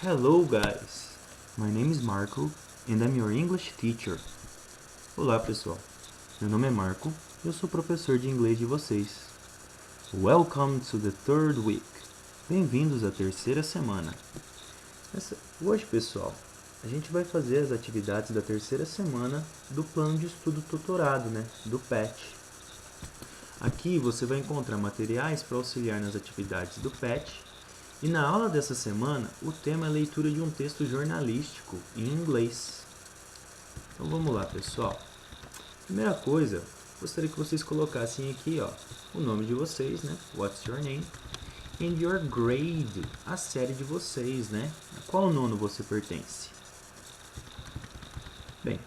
Hello guys, my name is Marco and I'm your English teacher. Olá pessoal, meu nome é Marco e eu sou professor de inglês de vocês. Welcome to the third week. Bem-vindos à terceira semana. Hoje pessoal, a gente vai fazer as atividades da terceira semana do plano de estudo tutorado, do PET. Aqui você vai encontrar materiais para auxiliar nas atividades do PET. E na aula dessa semana, o tema é a leitura de um texto jornalístico em inglês. Então vamos lá, pessoal. Primeira coisa, gostaria que vocês colocassem aqui, o nome de vocês, What's your name? And your grade, a série de vocês, A qual nono você pertence? Bem,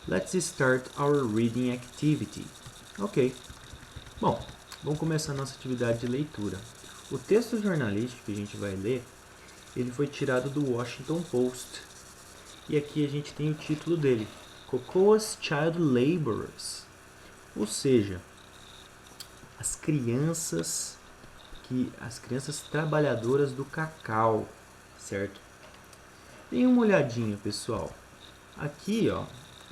let's start our reading activity. Ok. Bom, vamos começar a nossa atividade de leitura. O texto jornalístico que a gente vai ler, ele foi tirado do Washington Post. E aqui a gente tem o título dele, Cocoa's Child Laborers. Ou seja, as crianças trabalhadoras do cacau, certo? Deem uma olhadinha, pessoal. Aqui,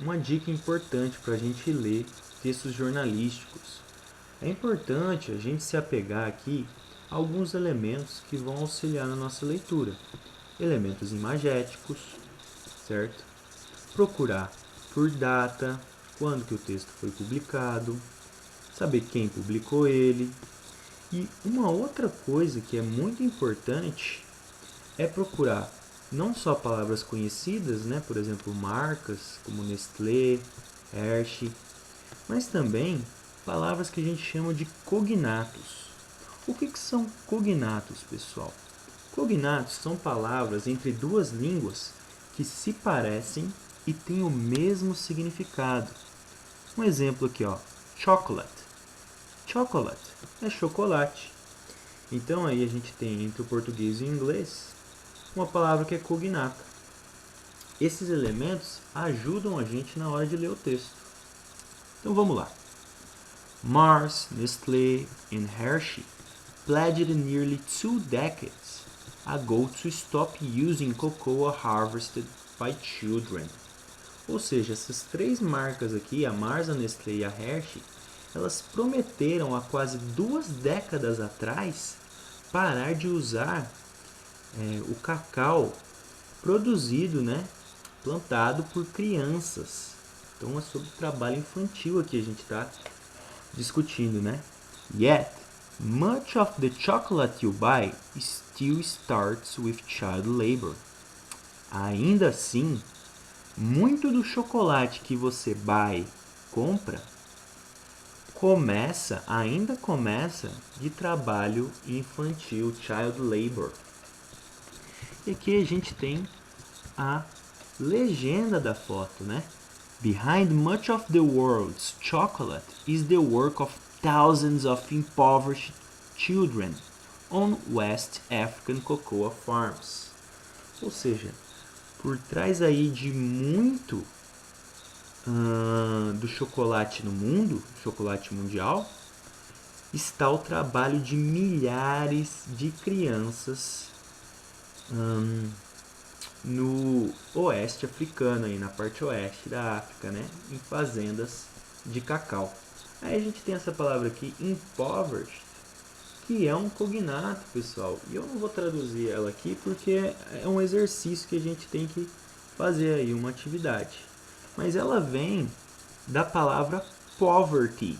uma dica importante para a gente ler textos jornalísticos. É importante a gente se apegar aqui a alguns elementos que vão auxiliar na nossa leitura. Elementos imagéticos, certo? Procurar por data, quando que o texto foi publicado, saber quem publicou ele. E uma outra coisa que é muito importante é procurar não só palavras conhecidas, por exemplo, marcas como Nestlé, Hershey, mas também palavras que a gente chama de cognatos. O que são cognatos, pessoal? Cognatos são palavras entre duas línguas que se parecem e têm o mesmo significado. Um exemplo aqui, chocolate. Chocolate é chocolate. Então aí a gente tem entre o português e o inglês uma palavra que é cognata. Esses elementos ajudam a gente na hora de ler o texto. Então vamos lá. Mars, Nestlé and Hershey pledged nearly 2 decades ago to stop using cocoa harvested by children. Ou seja, essas três marcas aqui, a Mars, a Nestlé e a Hershey, elas prometeram há quase 2 décadas atrás parar de usar o cacau produzido, plantado por crianças. Então é sobre trabalho infantil aqui a gente está discutindo, Yet, much of the chocolate you buy still starts with child labor. Ainda assim, muito do chocolate que você compra, ainda começa de trabalho infantil, child labor. E aqui a gente tem a legenda da foto, Behind much of the world's chocolate is the work of thousands of impoverished children on West African cocoa farms. Ou seja, por trás aí de muito do chocolate no mundo, chocolate mundial, está o trabalho de milhares de crianças no oeste africano, aí na parte oeste da África, em fazendas de cacau. Aí a gente tem essa palavra aqui, impoverished, que é um cognato, pessoal. E eu não vou traduzir ela aqui porque é um exercício que a gente tem que fazer aí, uma atividade. Mas ela vem da palavra poverty,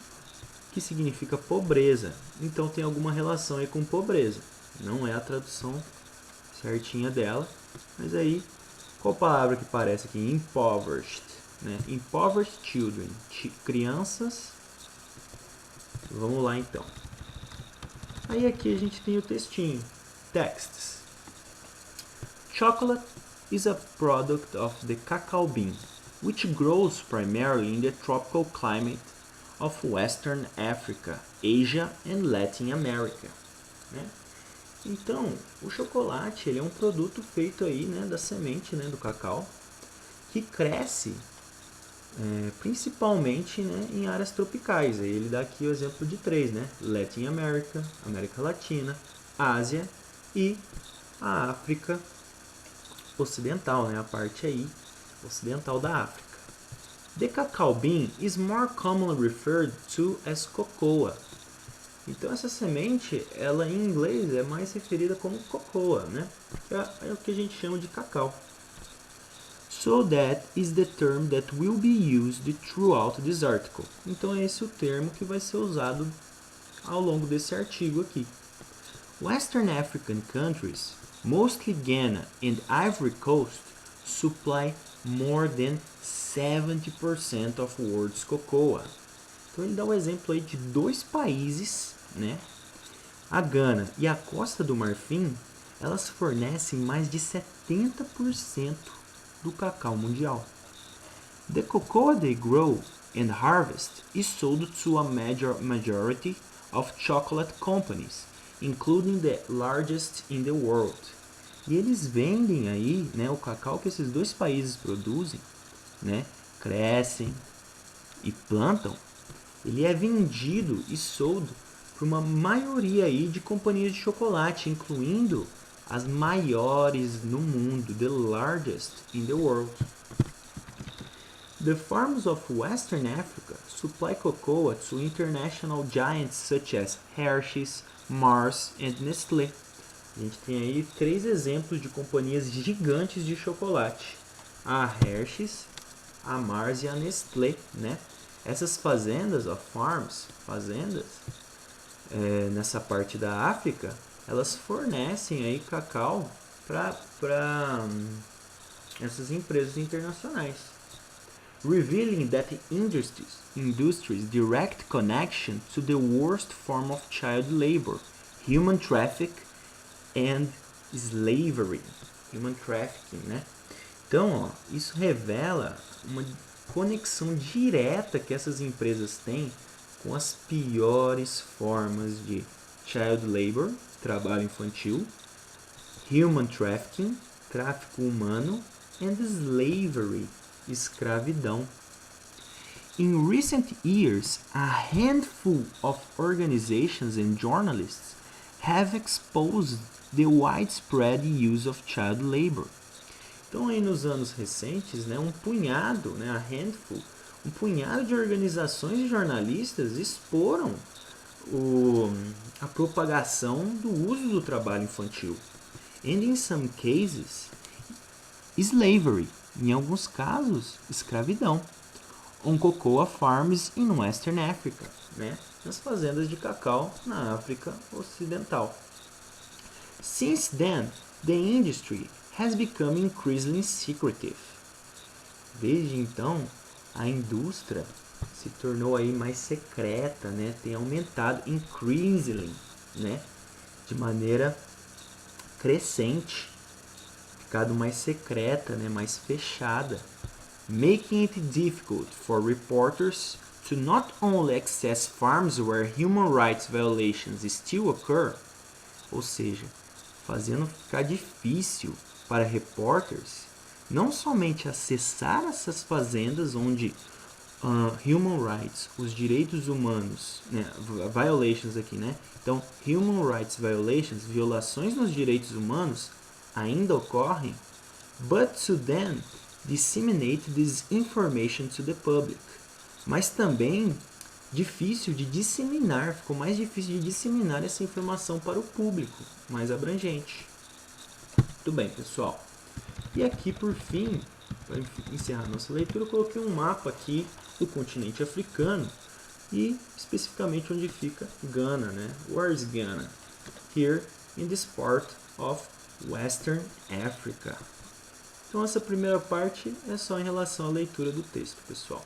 que significa pobreza. Então tem alguma relação aí com pobreza. Não é a tradução certinha dela, mas aí, qual palavra que parece aqui? Impoverished, Impoverished children, crianças. Vamos lá então. Aí aqui a gente tem o textinho, texts. Chocolate is a product of the cacao bean, which grows primarily in the tropical climate of Western Africa, Asia and Latin America. Então, o chocolate ele é um produto feito aí, da semente do cacau, que cresce principalmente em áreas tropicais. Aí ele dá aqui o exemplo de 3, Latin America, América Latina, Ásia e a África ocidental, né? A parte aí ocidental da África. The cacao bean is more commonly referred to as cocoa. Então essa semente, ela em inglês é mais referida como cocoa, né? É o que a gente chama de cacau. So that is the term that will be used throughout this article. Então é esse o termo que vai ser usado ao longo desse artigo aqui. Western African countries, mostly Ghana and Ivory Coast, supply more than 70% of world's cocoa. Então ele dá o exemplo aí de dois países, né? A Gana e a Costa do Marfim, elas fornecem mais de 70% do cacau mundial. The cocoa they grow and harvest is sold to a majority of chocolate companies, including the largest in the world. E eles vendem aí, né, o cacau que esses dois países produzem, né, crescem e plantam, ele é vendido e sold por uma maioria aí de companhias de chocolate, incluindo as maiores no mundo, the largest in the world. The farms of Western Africa supply cocoa to international giants such as Hershey's, Mars and Nestlé. A gente tem aí 3 exemplos de companhias gigantes de chocolate. A Hershey's, a Mars e a Nestlé, né? Essas fazendas, fazendas, nessa parte da África, elas fornecem aí cacau para essas empresas internacionais. Revealing that industry's direct connection to the worst form of child labor, human trafficking and slavery. Human trafficking, né? Então, ó, isso revela uma conexão direta que essas empresas têm com as piores formas de child labor, trabalho infantil, human trafficking, tráfico humano, and slavery, escravidão. In recent years, a handful of organizations and journalists have exposed the widespread use of child labor. Então, aí nos anos recentes, né, um punhado de organizações e jornalistas exporam a propagação do uso do trabalho infantil. And in some cases, slavery, em alguns casos, escravidão. On cocoa farms in Western Africa, né, nas fazendas de cacau na África Ocidental. Since then, the industry has become increasingly secretive. Desde então, a indústria se tornou aí mais secreta, né? Tem aumentado increasingly, né? De maneira crescente, ficado mais secreta, né? Mais fechada, making it difficult for reporters to not only access farms where human rights violations still occur, ou seja, fazendo ficar difícil para repórteres não somente acessar essas fazendas onde human rights, os direitos humanos, né, violations aqui, né? Então, human rights violations, violações nos direitos humanos ainda ocorrem, but to then disseminate this information to the public. Mas também difícil de disseminar, ficou mais difícil de disseminar essa informação para o público, mais abrangente. Muito bem, pessoal. E aqui, por fim, para encerrar nossa leitura, eu coloquei um mapa aqui do continente africano e especificamente onde fica Ghana, né? Where is Ghana? Here in this part of Western Africa. Então essa primeira parte é só em relação à leitura do texto, pessoal.